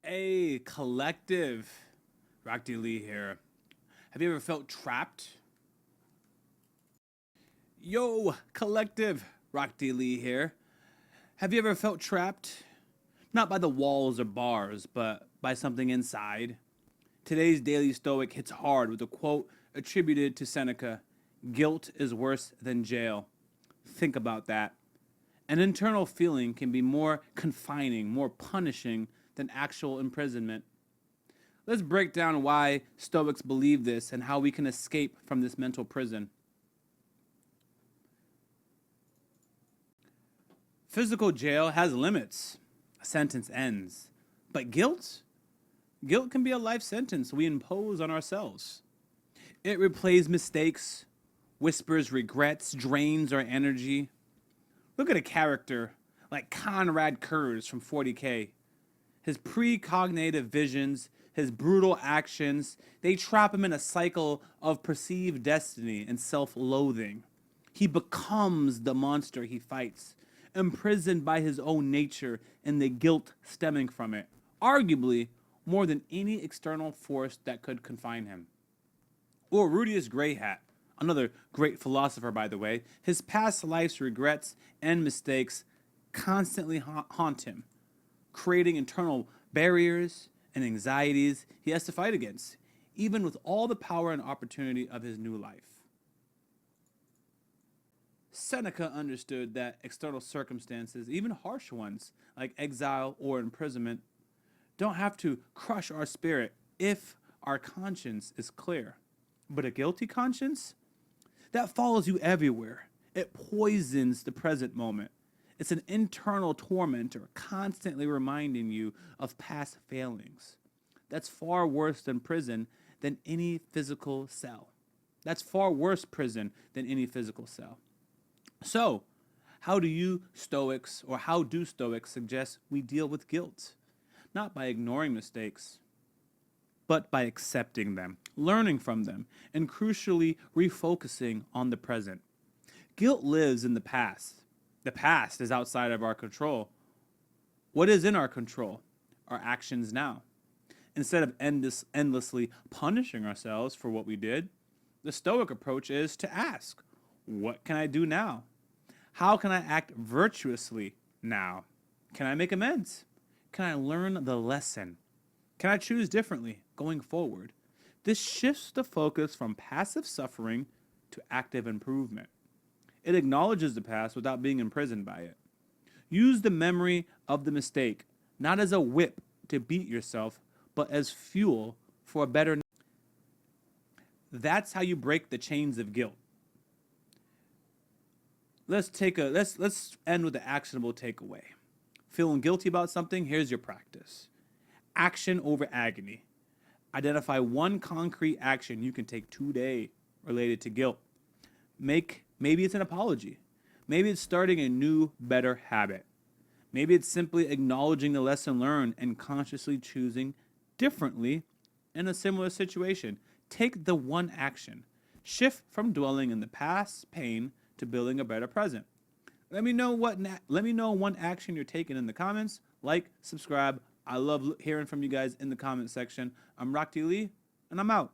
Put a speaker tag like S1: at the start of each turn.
S1: A collective. YaBoyRockLee here. Have you ever felt trapped? Yo, collective. YaBoyRockLee here. Have you ever felt trapped? Not by the walls or bars, but by something inside. Today's Daily Stoic hits hard with a quote attributed to Seneca: "Guilt is worse than jail." Think about that. An internal feeling can be more confining, more punishing than actual imprisonment. Let's break down why Stoics believe this and how we can escape from this mental prison. Physical jail has limits. A sentence ends. But guilt? Guilt can be a life sentence we impose on ourselves. It replays mistakes, whispers regrets, drains our energy. Look at a character like Konrad Curze from 40K. His precognitive visions, his brutal actions, they trap him in a cycle of perceived destiny and self-loathing. He becomes the monster he fights, imprisoned by his own nature and the guilt stemming from it, arguably more than any external force that could confine him. Or Rudeus Greyrat, another great philosopher, by the way, his past life's regrets and mistakes constantly haunt him, creating internal barriers and anxieties he has to fight against, even with all the power and opportunity of his new life. Seneca understood that external circumstances, even harsh ones like exile or imprisonment, don't have to crush our spirit if our conscience is clear. But a guilty conscience? That follows you everywhere. It poisons the present moment. It's an internal tormentor, constantly reminding you of past failings. That's far worse than prison than any physical cell. That's far worse prison than any physical cell. So, how do Stoics suggest we deal with guilt? Not by ignoring mistakes, but by accepting them, learning from them, and crucially refocusing on the present. Guilt lives in the past. The past is outside of our control. What is in our control? Our actions now. Instead of endlessly punishing ourselves for what we did, the Stoic approach is to ask, what can I do now? How can I act virtuously now? Can I make amends? Can I learn the lesson? Can I choose differently going forward? This shifts the focus from passive suffering to active improvement. It acknowledges the past without being imprisoned by it. Use the memory of the mistake, not as a whip to beat yourself, but as fuel for a better. That's how you break the chains of guilt. Let's end with the actionable takeaway. Feeling guilty about something? Here's your practice. Action over agony. Identify one concrete action you can take today related to guilt. Maybe it's an apology. Maybe it's starting a new, better habit. Maybe it's simply acknowledging the lesson learned and consciously choosing differently in a similar situation. Take the one action. Shift from dwelling in the past pain to building a better present. Let me know one action you're taking in the comments. Like, subscribe. I love hearing from you guys in the comment section. I'm YaBoyRockLee, and I'm out.